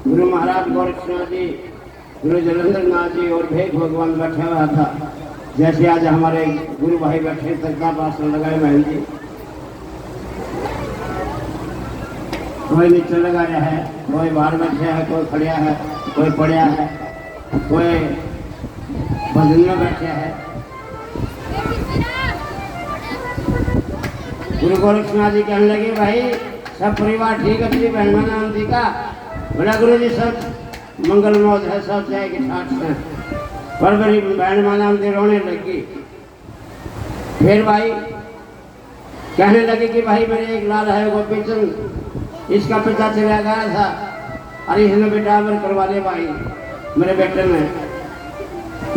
गुरु महाराज गोरक्षनाथ जी, गुरु जलंधर नाथ जी और भेद भगवान बैठा हुआ था। जैसे आज हमारे गुरु भाई बैठे तकता आसन लगाए बहन जी, कोई नीचे लगा रहा है, कोई बाहर बैठे है, कोई खड़िया है, कोई पड़िया है, कोई भजन में बैठे है। गुरु गोरक्षनाथ जी कहने लगे भाई सब परिवार ठीक है, अपनी बहन नाम जी का बड़ा गुरु जी सब मंगल मौत है, सब चाहे के ठाट से। पर बड़ी बहन नाम जी रोने लगी। फिर भाई कहने लगे कि भाई मेरे एक लाल है गोपीचंद, इसका पिता चला गया था, अरे इसने बेटा अमर करवा दे भाई मेरे बेटे में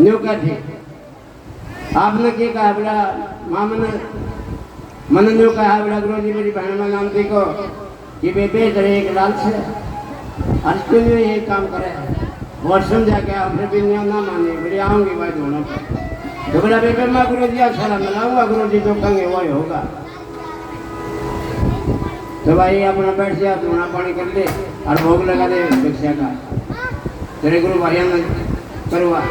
न्यू क्या थी। आपने क्या कहा बेटा मामा ने मन न्यू कहा बेटा गुरु जी मेरी बहन में नाम देखो कि बेटे तेरे एक लाल से आज क्यों ये काम करे और समझा गया फिर भी ना माने बेटे आऊंगी भाई दोनों तो बेटा बेटे मैं गुरु जी अच्छा मिलाऊंगा, गुरु जी जो कहेंगे वही होगा। तो भाई अपना बैठ जा, धोना पानी कर ले और भोग लगा दे भिक्षा का, तेरे गुरु भाइयों ने करवा।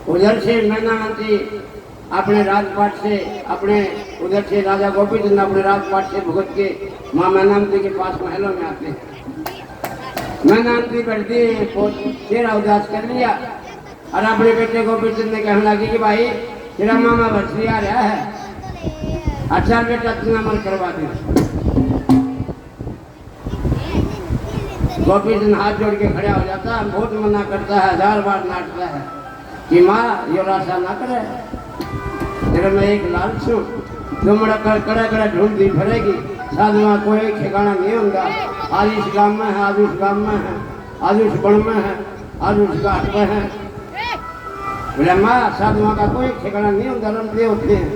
उधर से मैनावती अपने राजपाट से अपने उधर से राजा गोपीचंद अपने राजपाट से भुगत के माँ मैनावती के पास महलों में आते हैं। मैनावती बैठती तेरा उदास कर लिया और अपने बेटे गोपीचंद ने कहने लगी कि भाई तेरा मामा बछड़ी आ रहा है, अच्छा बेटा तू अमर करवा दे। गोपीचंद हाथ जोड़ के खड़ा हो जाता है, बहुत मना करता है, 1000 बार नाटता है कि माँ ये राशा ना करे, तेरे में एक लाल छू तुम कड़ा कड़ा ढूंढती फिरेगी, साधुआ कोई ठिकाना नहीं होगा। आज इस गांव में है, आज उस गांव में है, आज उस बन में है, आज उस घाट में है। बोले माँ साधुआ का कोई ठिकाना नहीं होगा, रमते होते हैं।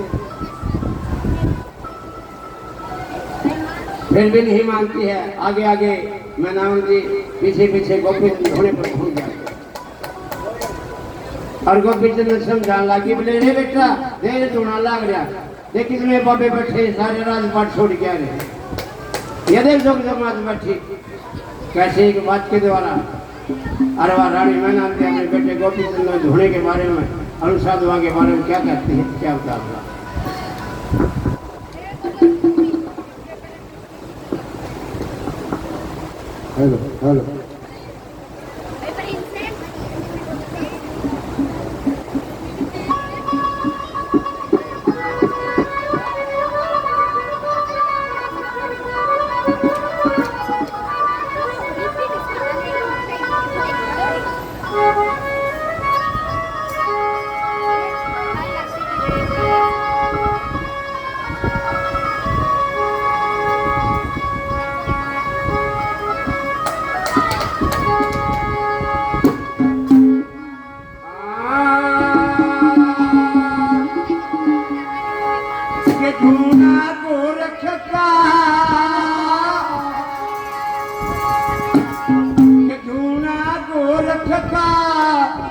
फिर भी नहीं मानती है, आगे आगे मैनावती पीछे पीछे गोपीचंद होने पर पहुंच जाते और गोपीचंद ने समझाने लगी बोले रे बेटा देर धोना लाग रहा, देख कितने बाबे बैठे सारे राजपाट छोड़ के आ रहे, ये देख जोग जमात बैठी कैसे एक बात के द्वारा। अरे वाह रानी मैनावती अपने बेटे गोपीचंद में धोने के बारे में और साधुआ के बारे में क्या कहती है, क्या बता रहा। हेलो हेलो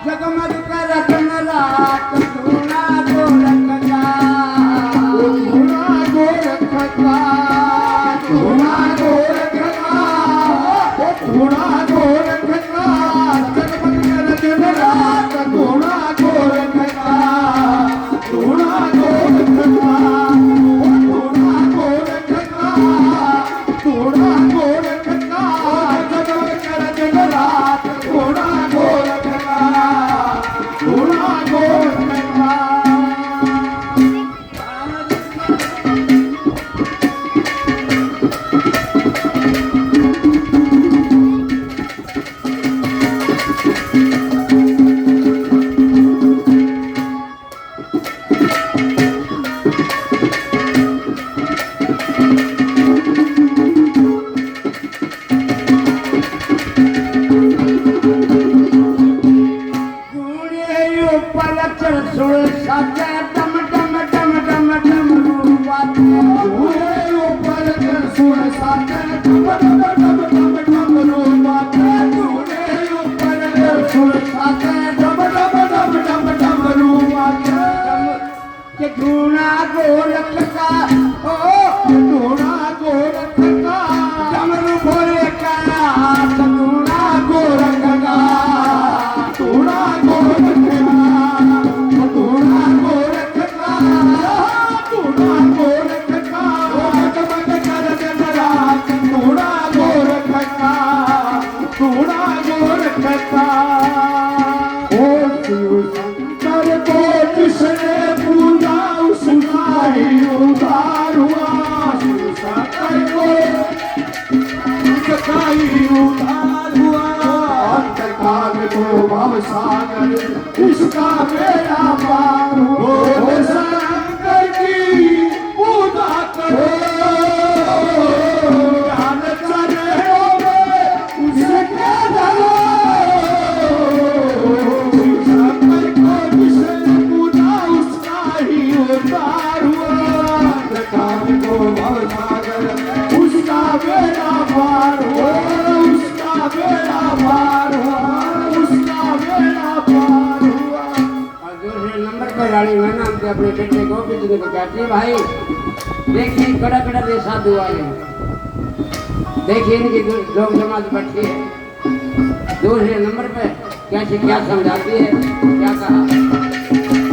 जगमग करत रात धूना गोरख का, धूना गोरख का, धूना गोरख का, धूना गोरख का, जगमग करत रात धूना गोरख का, धूना गोरख का, धूना गोरख का, धूना गोरख का, जगमग करत रात धूना गोरख का, धूना गोरख का। धूना गोरख का, ओ धूना गोरख का, डमरू भोले का सकाई उतार हुआ अंतकाल को भव सागर इसका बेड़ा पार हो शंकर की पूजा करो ज्ञान चरणों में उसके धरो शंकर को जिसने पूजा उसका ही उतार हुआ अंतकाल को भव सागर उसका बेड़ा पार हुआ उसका बेड़ा पार हुआ उसका बेड़ा पार हुआ। और दूसरे नंबर पर रानी मैना हमसे अपने बेटे गोपी जी को कहती है भाई देखिए कड़ा कड़ा दे साधु आए देखिए इनकी लोग जमात बैठी है दूसरे नंबर पे कैसे क्या समझाती है क्या कहा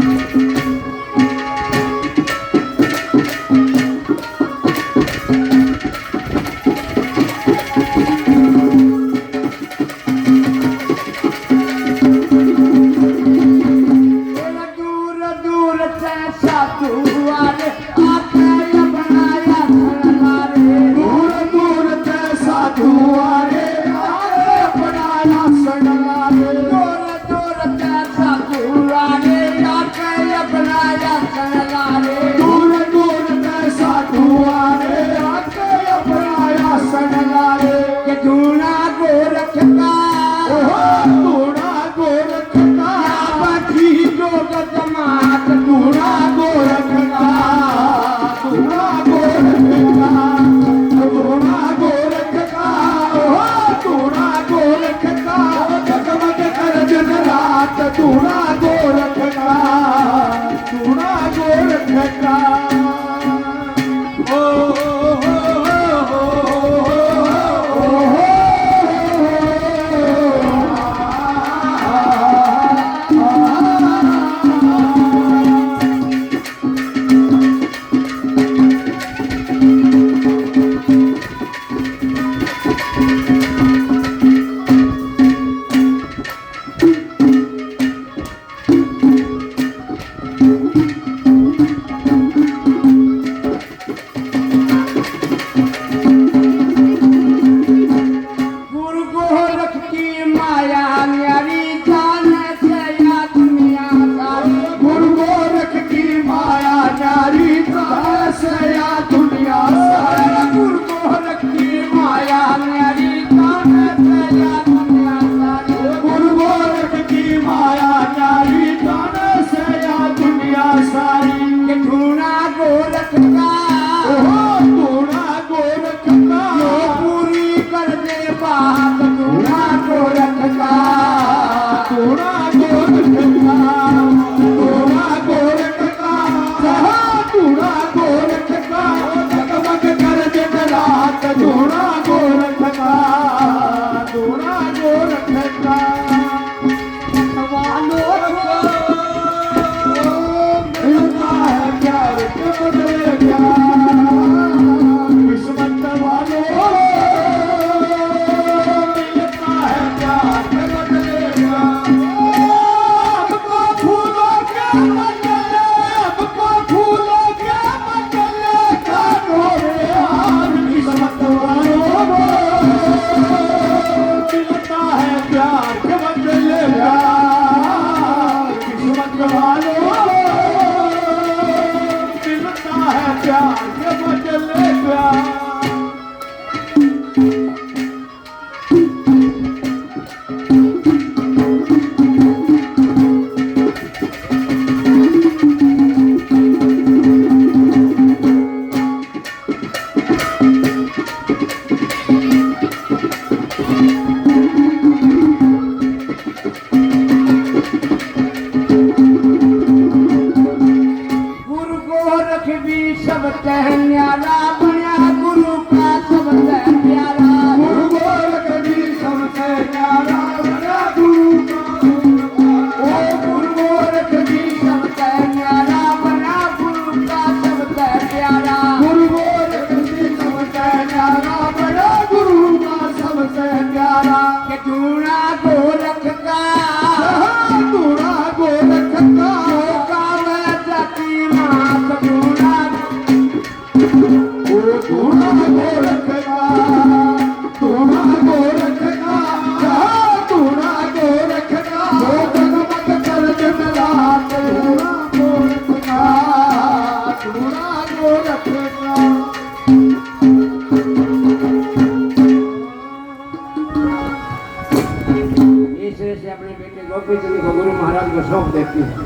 गोपी चंद को गुरु महाराज को सौंप देती है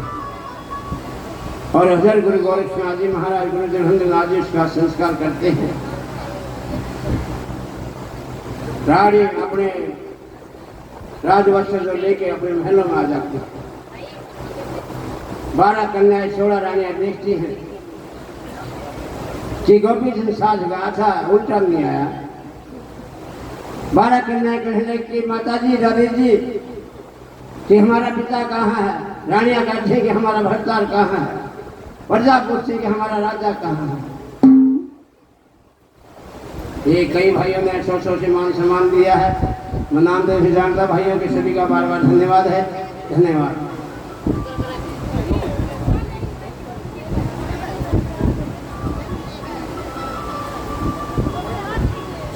और हजर गुरु गोरक्षनाथ जी महाराज गुरु जयनंद जी उसका संस्कार करते हैं। रानी अपने राजवस्त्र जो लेके अपने महलों में आ जाती है। 12 कन्याएं 16 रानियां देखती हैं कि गोपी चंद साज गया था, उल्टा नहीं आया। 12 कन्याएं कहने लगती माता जी दादी जी कि हमारा पिता कहाँ है। रानियां कहती है कि हमारा भरतार कहाँ है। प्रजा पूछती कि हमारा राजा कहाँ है। ये कई भाइयों ने 100 से मान सम्मान दिया है। मैं नाम दे भी जानता भाइयों के सभी का बार बार धन्यवाद है। धन्यवाद।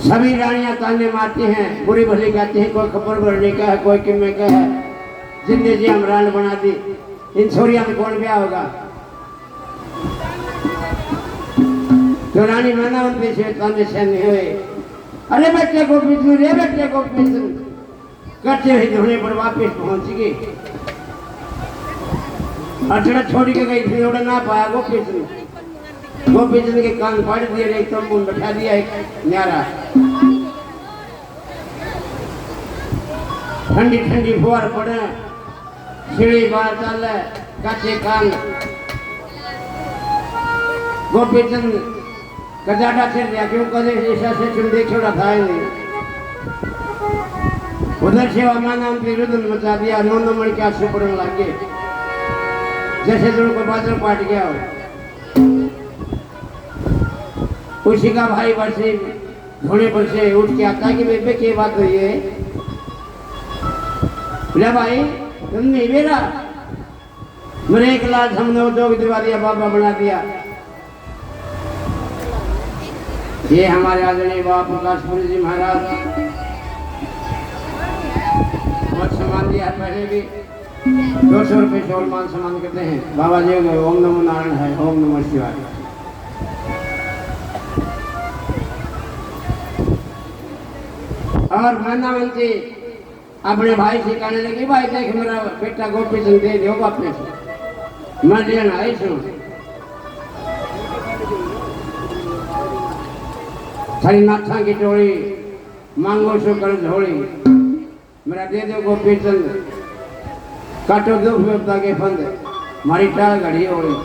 सभी रानियां ताने मारती हैं, बुरी भली कहती हैं, कोई खबर भरने का है, कोई किम्मे का है। जिंदगी जी हम रान बना दी, इन छोरिया में कौन ब्याह होगा। तो रानी मैनावंती से ताने सहने हुए। अरे बेटे गोपी चंद, रे बेटे गोपी चंद करते हुए धोने पर वापिस पहुंच गई। अटड़ा छोड़ के गई थी, उड़ ना पाया गोपी चंद। गोपी चंद के कान फाड़ दिए, एक तंबू में बैठा दिया एक न्यारा। ठंडी ठंडी फुहार पड़े, सीढ़ी बाहर चल काचे कान। गोपी चंद कजाटा छिड़ दिया, क्यों कदे ऐसा से तुम देखे था नहीं। उधर से माना रुदन मचा दिया, 9 मण के आंसू पड़ने लगे जैसे दोनों को बादल पाट गया हो। उसी का भाई वर्षी घोड़े पर से उठ के आता कि बेबे क्या बात हुई है। बोला भाई तुम नहीं बेरा, मेरे एक लाल हमने उद्योग दिवा दिया, बाबा बना दिया। ये हमारे आदरणीय बाबा प्रकाशपुरी जी महाराज बहुत सम्मान दिया है। पहले भी 200 रुपये से और मान सम्मान करते हैं। बाबा जी ओम नमो नारायण है, ओम नमः शिवाय। और मैनावंती अपने भाई से कहने लगी भाई देख मेरा बेटा गोपी चंद दे दो वापस, मैं लेना आई सुन। सारी नाथा की टोली मांगो सो कर झोली, मेरा दे दो गोपी चंद। काटो दो विपदा के फंद, मारी टाल घड़ी हो गई।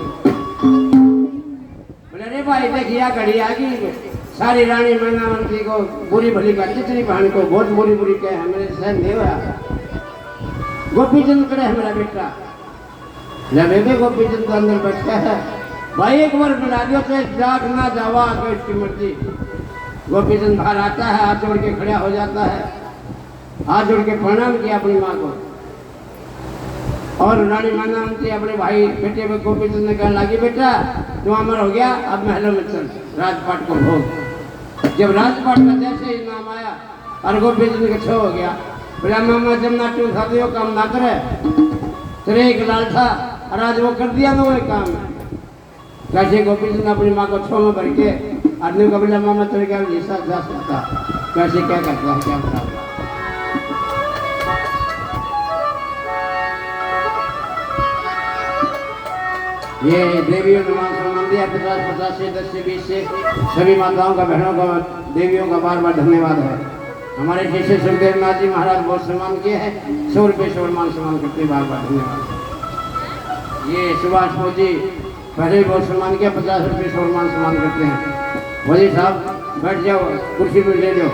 बोले रे भाई देखिया घड़ी आ गई। सारी रानी मैनावंती को बुरी भली का जितनी बहन को बहुत बुरी बुरी कहे मेरे सहन नहीं हुआ। गोपी चंद करे है मेरा बेटा। जब बेबे गोपी चंद अंदर बैठा है, भाई एक बार बुला दियो तो जाग ना जावा आगे उसकी मर्जी। गोपी चंद बाहर आता है, हाथ जोड़ के खड़ा हो जाता है, हाथ जोड़ के प्रणाम किया अपनी माँ को। और रानी मैनावंती अपने भाई बेटे में गोपी चंद ने कहने लगी बेटा तू अमर हो गया, अब महलों में चल राजपाट को भोग। जब राजपाट का जैसे ही नाम आया और गोपी चंद का छो हो गया, बोला मामा जब ना तू था तो काम ना करे, तेरे एक लाल था और आज वो कर दिया ना वो काम। कैसे गोपी चंद अपनी माँ को छो में भर के आदमी को बोला मामा तेरे क्या हिस्सा जा सकता, कैसे क्या करता है क्या बता। ये देवियों ने मान सम्मान दिया 50 से 10 से 20 से सभी माताओं का बहनों का देवियों का बार बार धन्यवाद है। हमारे शिष्य सुखदेव नाथ जी महाराज बहुत सम्मान किए हैं, 100 रुपये से मान सम्मान करते बार बार धन्यवाद। ये सुभाष फौजी पहले भी बहुत सम्मान किया, 50 रुपये से मान सम्मान करते हैं। फौजी साहब बैठ जाओ, कुर्सी पर ले जाओ।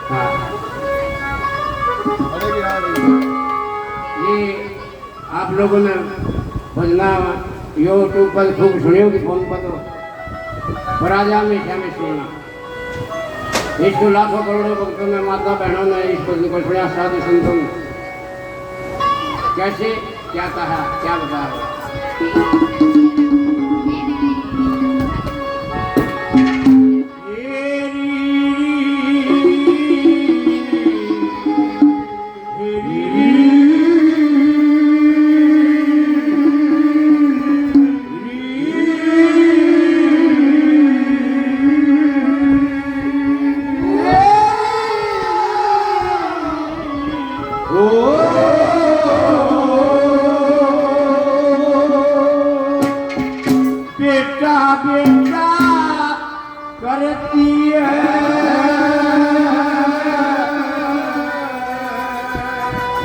हाँ ये आप लोगों ने भजना यूट्यूब पर खूब सुनी होगी, फोन पर तो राजा हमेशा में सुनना। इसको लाखों करोड़ों भक्तों में माता बहनों ने इसको सुना, साधु संतों ने कैसे क्या कहा क्या बता।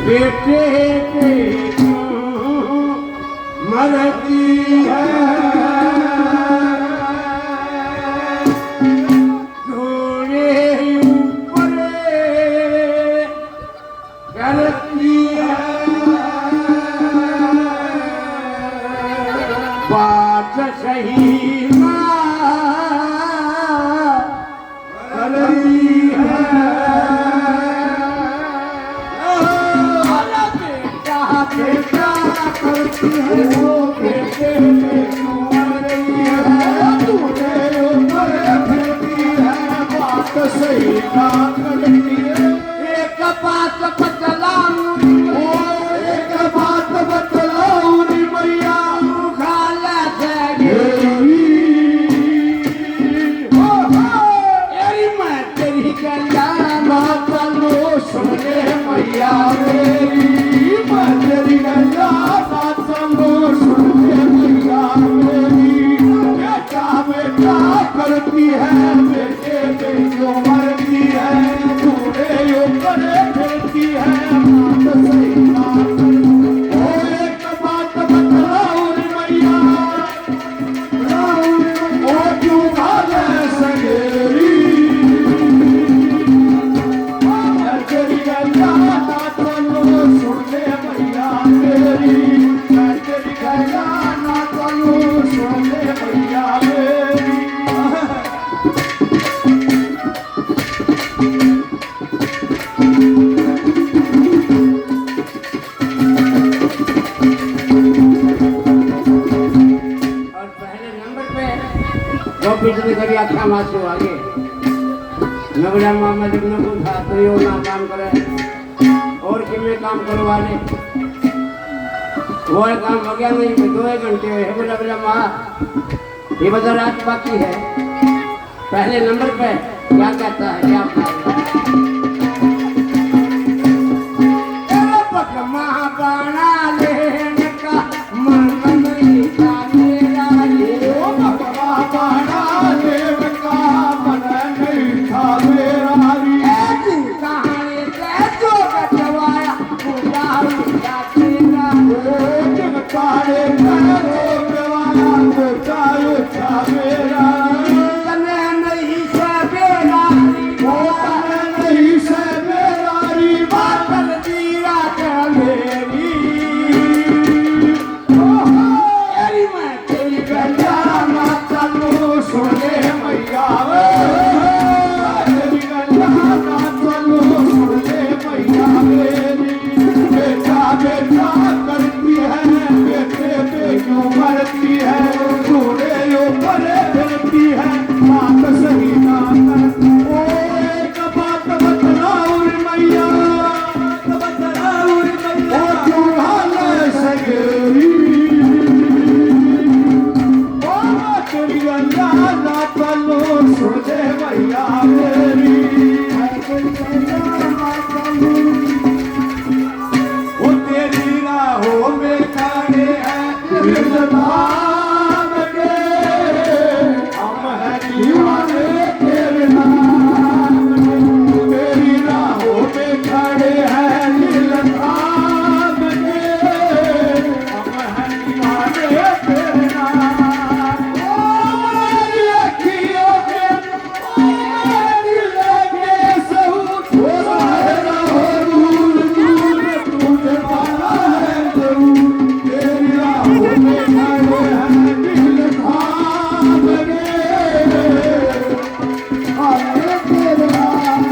बेटे पे मरती है थोड़े ऊपर करती है बात सही एक बात बतलाऊं एक बात बतलाऊं रे मैया खाला तेरी मैं तेरी गला माता लो सुन ले मैया मेरी मैं तेरी गला माता लो सुन ले मैया मेरी बेटा बेटा करती है बेटे पे जो मरती है तूने यो करे फिरती है बात सही बात ओ एक बात बतलाऊं रे मैया ओ क्यों भागे सगेरी तेरी गला माता लो सुन ले मैया मेरी तेरी गला माता लो सुन ले मैया मेरी और पहले नंबर पे जो पिछले कभी अच्छा मासू आगे नगड़ा मामा जब न पूछा तो यो ना काम करे और कि मैं काम करवा ले वो काम हो गया नहीं 2 घंटे है बोला बोला माँ ये बता रात बाकी है पहले नंबर पे क्या कहता है क्या बना लेने का मन नहीं था मेरा ओ भगवा बना देव का मन नहीं था मेरा री कहानी से जो कटवाया पूजा हुआ तेरा ओ जग तारे करो देवाना को चायो चा मेरा तने नहीं से बेरा ओ तने नहीं से मेरा री बादल दीरा मेरी तेरी मैं तेरी गला माता लो सुन ले मैया तेरी गला माता लो सुन ले मैया मेरी बेटा बेटा करती है बेटे पे क्यों मरती है तूने यो परे फिरती है बात सही ना कर ओ एक बात बतलाऊं रे मैया बतलाऊं रे मैया ओ क्यों हाल सगेरी ओ तेरी गला माता लो सुन ले मैया मेरी वो तेरी राहों में खड़े हैं दिलदार के हम हैं दीवाने तेरे नाम के तेरी राहों में खड़े हैं दिलदार के हम हैं दीवाने तेरे नाम ओ मेरी अखियों के ओ मेरी लगे सहू ओ सारा हो दूर दूर तुझे पाना है जरूर तेरी राहों में खड़े हैं दिल थाम के आए तेरे नाम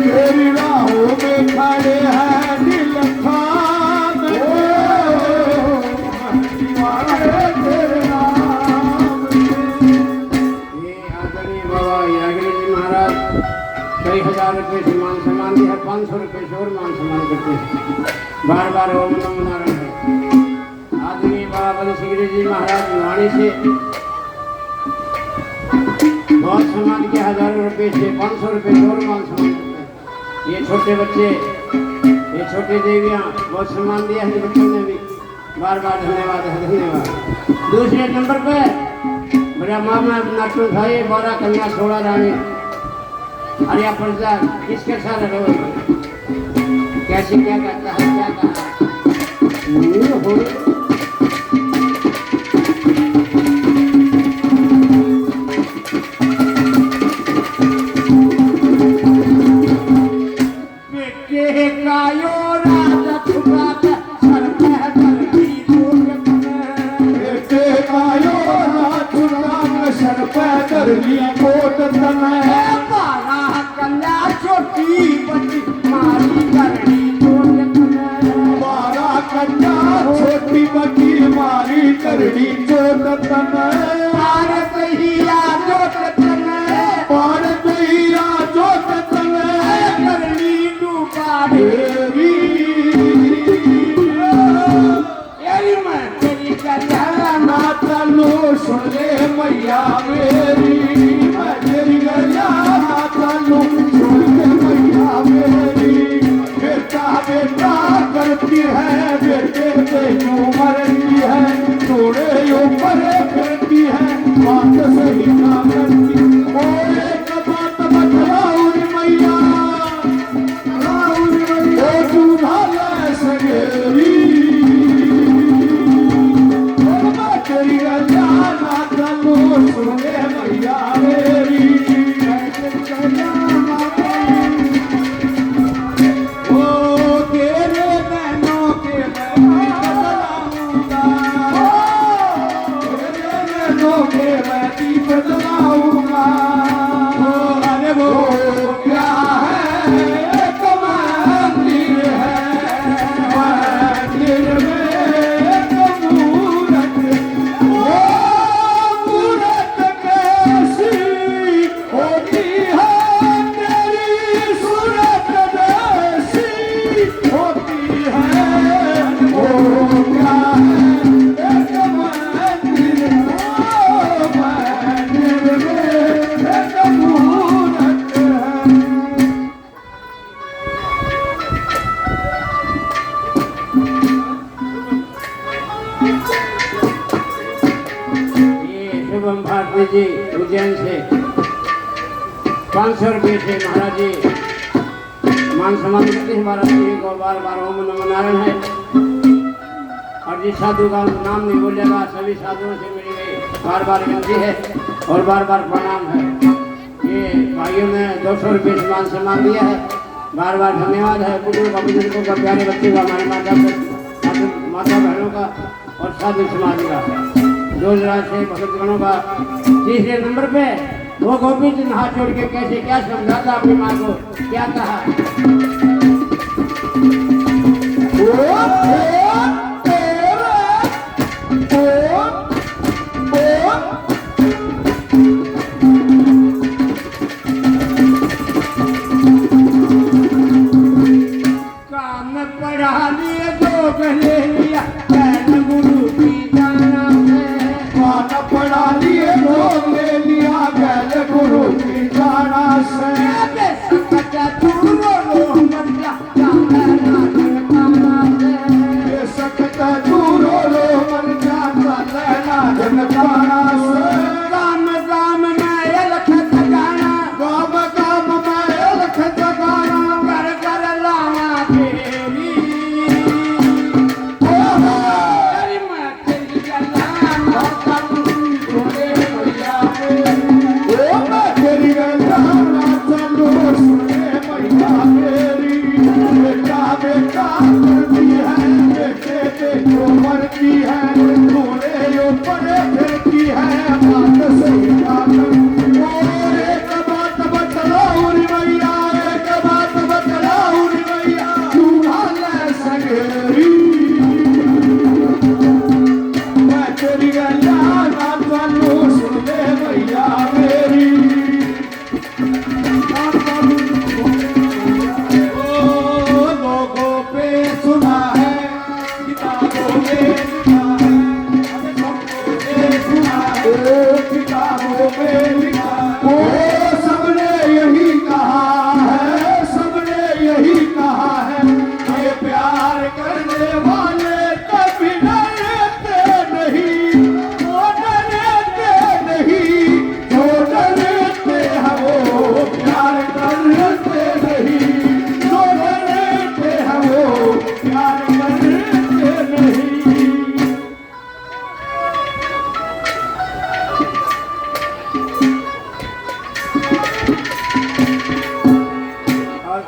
तेरी राहों में खड़े हैं दिल थाम के दीवाने तेरे नाम के ये आदरणीय बाबा याग्री जी महाराज कई हजार रुपए से मान सम्मान दिया 500 रुपए से और मान सम्मान करते हैं बार बार ओम नमो नारायण है आदरणीय बाबा बलसिंह जी महाराज वाणी से बहुत सम्मान के हजारों रुपए से 500 रुपए से और मान सम्मान करते हैं ये छोटे बच्चे ये छोटी देवियाँ बहुत सम्मान दिया है बच्चों ने भी बार बार धन्यवाद है धन्यवाद दूसरे नंबर पे मेरा मामा नाटू था ये 12 कन्या 16 रानी अरे प्रजा किसके साथ रहे कैसे क्या कहता है, क्या कहा? ये हो बेटे का यो राजा छुपा कर सर पे धरती तोड़ बेटे का यो राजुराम सर पे धरली कोट तने बारा कन्या छोटी बड़ी मारी करनी तोड़ बारा कन्या छोटी बकी मारी करनी चोट तने पार कहिया जोत तने पार गईया चोट तने करनी डूबा रे देवी यारी मैं तेरी गला माता लो सुन ले मैया मेरी मैं तेरी गैया माता लो सुन ले मैया मेरी बेटा बेटा करती है बेटे पे क्यों मरती है थोड़े ऊपर फिरती है बात सही ना करती ओ एक बात बतलाओ रे मैया ओ दूल्हा ले सगेरी तेरी जाना चलो सुने मैया मेरी ओ तेरे नैनों के मैं बदलाऊंगा तेरे नैनों के मैं दीप जलाऊंगा अरे वो क्या है एक मंदिर है मंदिर में एक मूरत मूरत कैसी होती है तेरी सूरत जैसी होती है वो क्या है एक मंदिर मंदिर में एक मूरत है ये शुभम भारती जी उज्जैन से 500 रुपये से महाराज जी मान सम्मान करते हैं महाराज जी को बार बार ओम नमो नारायण है और जिस साधु का नाम नहीं बोलेगा सभी साधुओं से मिली गई बार बार विनती है और बार बार प्रणाम है। ये भाइयों ने 200 रुपये से मान सम्मान दिया है, बार बार धन्यवाद है। बुजुर्गों का प्यारे बच्चे का हमारे माता बहनों का और साधु समाज का जोजरा से भगतगणों का। तीसरे नंबर पे वो गोविंद जी हाथ जोड़ के कैसे क्या समझाता अपनी माँ को, क्या कहा? काम पढ़ा लिए जो ले लिया बैन गुरु की जाना है। पाना पढ़ा लिए लोग ले लिया बैल गुरु की जाना से बेसकता दूरो लो मर जा जाना ना है। सकता दूरो लो मन जाता लेना जनताना से गाम गाम में अलख जगाना, गाम गाम में अलख जगाना घर घर लावा तेरी। तेरी माँ तेरी गला माता सुने मैया मेरी ओ मैं तेरी गंगा चलो सुने मैया मेरी बेटा बेटा करती है बेटे पे जो मरती है थोड़े ऊपर फिरती है बात सही ना करती और एक बात बतलाओ रे मैया एक बात बतलाओ रे मैया दूल्हा ले सगेरी मैं तेरी गंगा चलो सुने मैया मेरी ओ लोगों पे सुना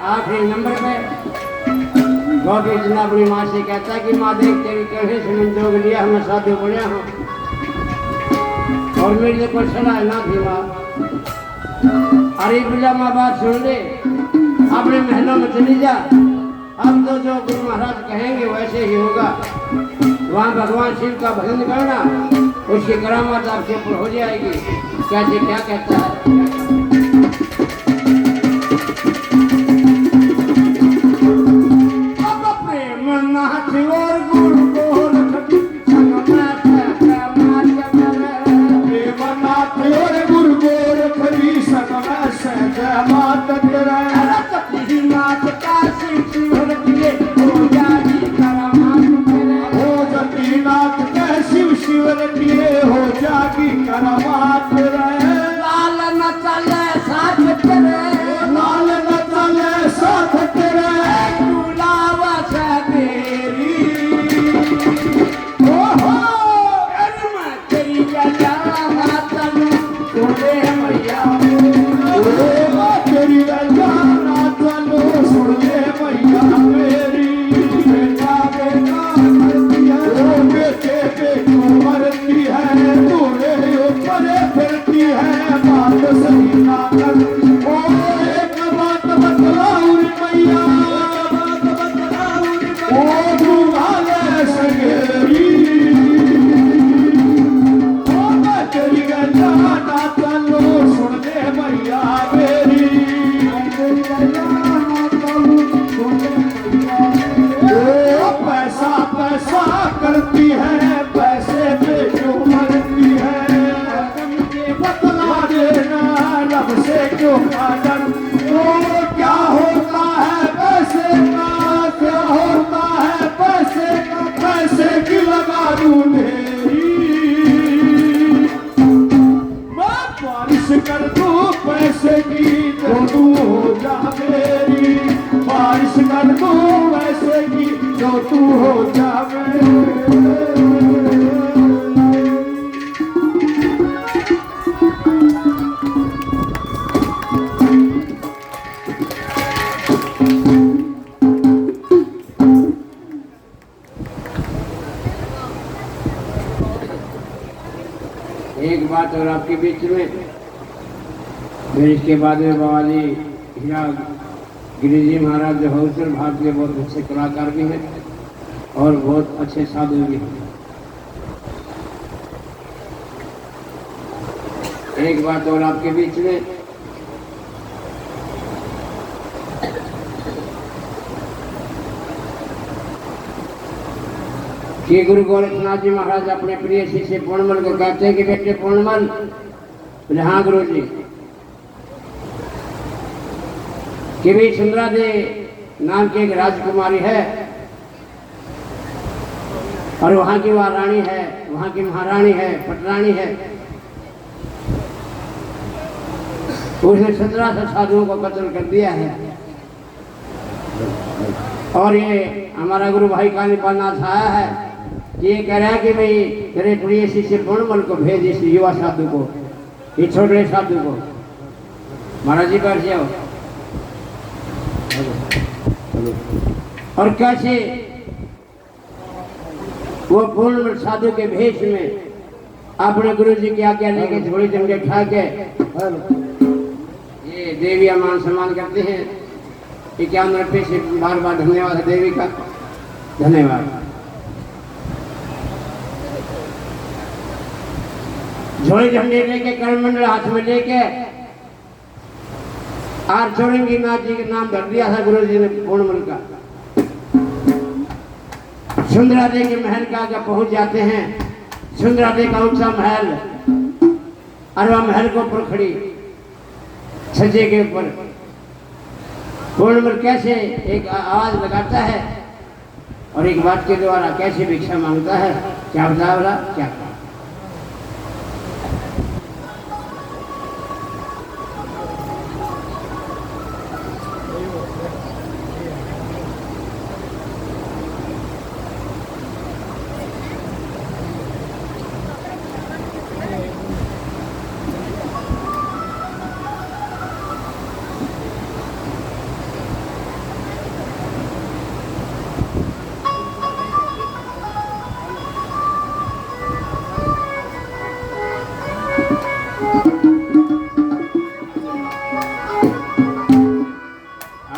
आखिरी नंबर पे गोपी इतना अपनी माँ से कहता है कि माँ देख तेरी कैसे समझोग लिया मैं साधु बढ़िया हूँ और मेरे लिए कोई सलाह ना थी माँ। अरे बिल्ला माँ बात सुन ले अपने महलों में चली जा। अब तो जो गुरु महाराज कहेंगे वैसे ही होगा। वहाँ भगवान शिव का भजन करना उसकी करामात आपके ऊपर हो जाएगी। कैसे क्या कहता है नाथ और गुरु गोरख देवनाथ और गुरु गोरख संग में सहज मात तेरा नाथ का शिव दिए हो जागी करामात हो जतीनाथ के शिव शिवर दिए हो जागी करामात लाल न चले साथ तेरे लाल न चले साथ तेरे करती है पैसे पे क्यों मरती है बतला देना लब से क्यों आदर तो क्या होता है पैसे का क्या होता है पैसे का पैसे की लगा दूं मेरी मैं बारिश कर दूं पैसे की तो तू हो जा मेरी बारिश कर दूं पैसे की तो तू हो जा मेरी। एक बात और आपके बीच में फिर इसके बाद में बाबा जी हीरा गिरी जी महाराज जो है उत्तर भारत के बहुत अच्छे कलाकार भी हैं और बहुत अच्छे साधु भी हैं। एक बात और आपके बीच में कि गुरु गोरखनाथ जी महाराज अपने प्रिय शिष्य पूर्णमल को कहते हैं कि बेटे पूर्णमल, बोले हाँ गुरु जी, कि भी सुंदरा दे नाम की एक राजकुमारी है और वहाँ की वह रानी है, वहाँ की महारानी है, पटरानी है। उसने 1700 साधुओं को कत्ल कर दिया है और ये हमारा गुरु भाई कालीपालनाथ आया है, ये कह रहा है कि भाई तेरे प्रिय शिष्य पूर्णमल को भेज इस युवा साधु को, ये छोटे साधु को। महाराज जी बैठ जाओ। और कैसे वो पूर्ण साधु के भेष में अपने गुरु जी की आज्ञा लेके झोली जंगे खा के ये देवियां मान सम्मान करते हैं। 51 रुपये से बार बार धन्यवाद है देवी का, धन्यवाद। झोली झंडे लेके करमंडल हाथ में लेके और चौरंगी नाथ जी के नाम धर दिया था गुरु जी ने पूर्णमल का। सुंदरादे के महल का आगे पहुंच जाते हैं। सुंदरादे का ऊंचा महल और वह महल को ऊपर खड़ी छज्जे के ऊपर पूर्णमल कैसे एक आवाज लगाता है और एक बात के द्वारा कैसे भिक्षा मांगता है। क्या बता बोला क्या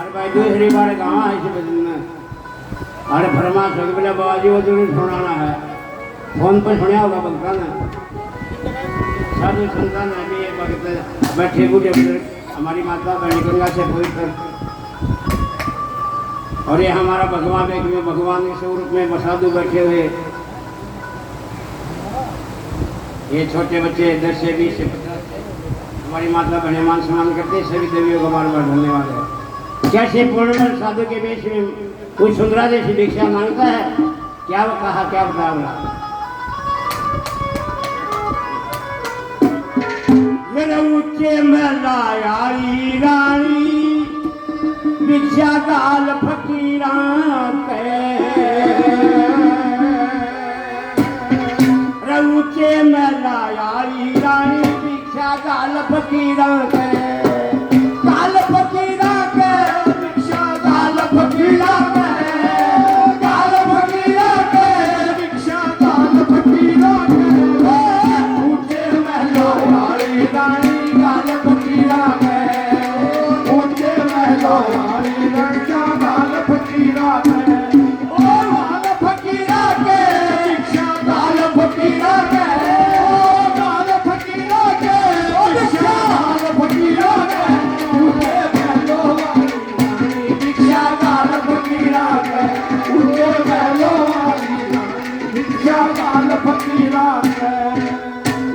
और भाई दूसरी बार गाँव आई से बदलना अरे फरमा सक बोला बाबा जी वो जरूर सुनाना है फोन पर सुना होगा भगता ने साधु संतान है भी ये भगत बैठे बूढ़े बुजुर्ग हमारी माता बहनी गंगा से पवित्र और ये हमारा भगवान एक में भगवान के स्वरूप में साधु बैठे हुए ये छोटे बच्चे 10 से 20 से 50 से हमारी माता बहने मान सम्मान करते सभी देवियों का बार बार धन्यवाद है। कैसे पूर्ण साधु के बीच में कोई सुंदरा जैसी भिक्षा मांगता है क्या वो कहा क्या बताया बोला मेरे ऊंचे में लायारी रानी भिक्षा गाल फकीरा ऊंचे में लायारी रानी भिक्षा गाल फकीरा गाल फकीरा के भिक्षा गाल फकीरा गाल फकीरा के भिक्षा गाल फकीरा ऊंचे में लायारी रानी गाल फकीरा ऊंचे में लायारी भिक्षा गाल फकीरा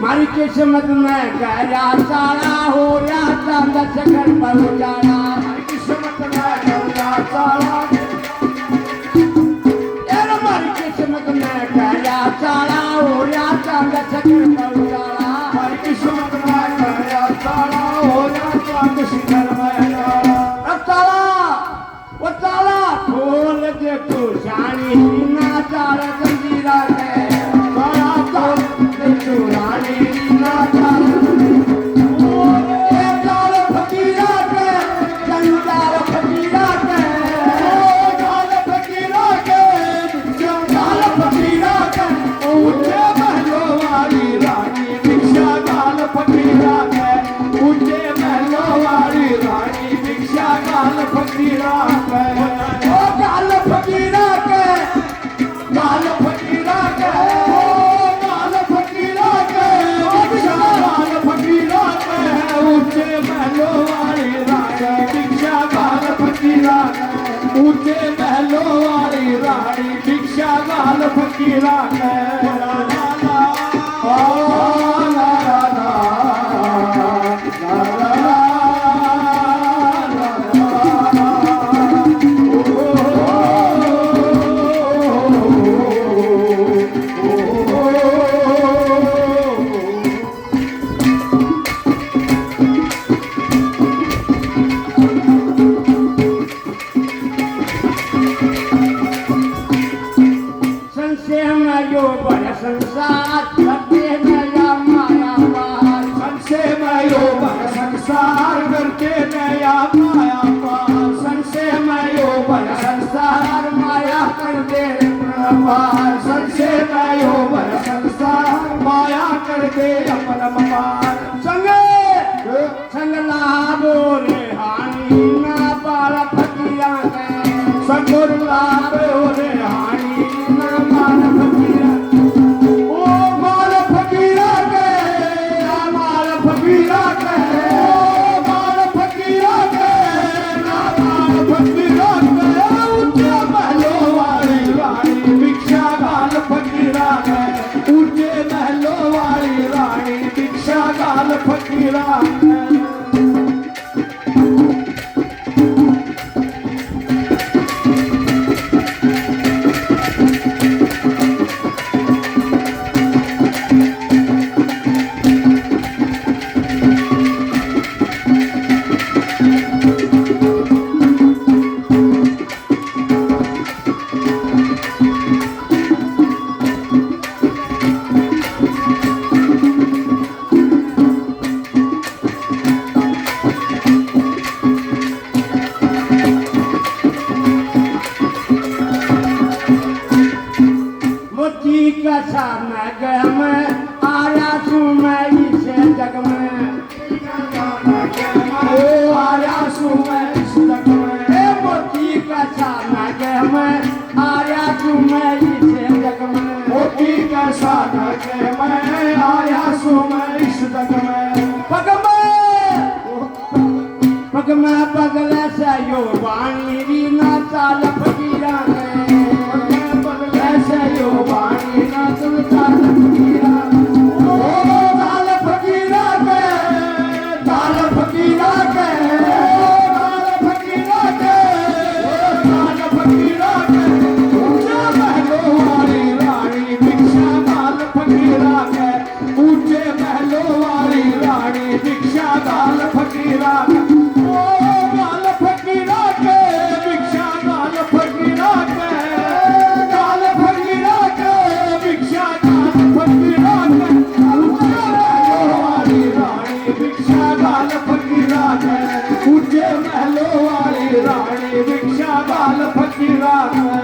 मारी किस्मत में गहरा सारा हो या चांद शकर पर उजाला हमारी किस्मत में गहरा सारा हमारी किस्मत में गहरा सारा हो या चांद शकर पर उजाला हमारी किस्मत में गहरा सारा हो या चांद शकर पर उजाला अब ताला खोल दे तू जानी ना तारा जंजीरा है ताला खोल दे तू रानी ना तारा ताला फकीरा के जंजार फकीरा के ताला फकीरा के ताला फकीरा के ऊंचे महलों वाली रानी भिक्षा गाल फकीरा के ऊंचे महलों वाली रानी भिक्षा गाल फकीरा के गाल फकीरा के गाल फकीरा के गाल फकीरा के गाल फकीरा के ऊंचे महलों वाली रानी भिक्षा गाल फकीरा के ऊंचे महलों वाली रानी भिक्षा गाल फकीरा के संसार करते नया माया पार संसे मयो बन संसार करते नया माया पार संसे मयो बन संसार माया करते पार संसे मयो बन संसार माया करते अपन पार संग लाभो रे हानि ना पार फकीरा के संग लाभो रे हानि ना पार फकीरा फकीरा कसा मैं गया मैं आया सू मैं इस जग में ओ आया सू मैं इस जग में री ना चाल फकीरा ने बदले से यो वाणी ना तुम चाल फकीरा ओ चाल फकीरा के चाल फकीरा के चाल फकीरा के चाल फकीरा के ऊंचे महलों वाली रानी भिक्षा चाल फकीरा के ऊंचे महलों वाली रानी भिक्षा चाल फकीरा के ओ चाल फकीरा के भिक्षा चाल फकीरा के चाल फकीरा के भिक्षा चाल फकीरा के ऊंचे महलों वाली रानी भिक्षा चाल फकीरा के ऊंचे महलों वाली रानी भिक्षा चाल फकीरा के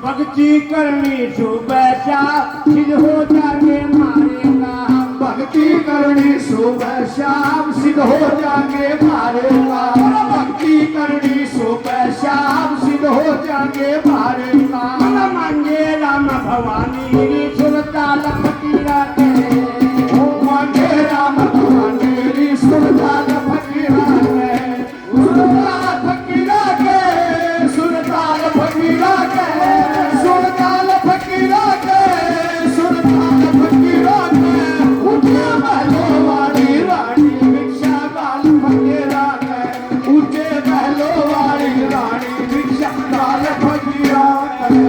भक्ति करनी सुबह सिद्ध हो जाके मारेगा भक्ति करनी सुबह शाम सिद्ध हो जाके मारेगा भक्ति करनी सुबह शाम सिद्ध हो जाके मारेगा मन मांगे राम भवानी री सुरताल फकीरा के ओ मांगे राम भवानी री सुरताल फकीरा के सुरताल फकीरा के सुरताल फकीरा के सुरताल फकीरा के सुरताल फकीरा के ऊंचे महलों वाली रानी भिक्षा काल फकीरा के ऊंचे महलों वाली रानी भिक्षा काल फकीरा के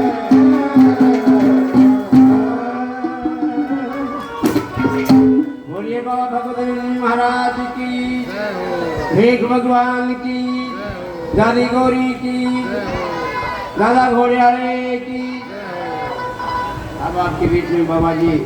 बोलिए बाबा भगवती महाराज की भेख भगवान की दादी गौरी की दादा घोड़ियारे की। अब आपके बीच में बाबा जी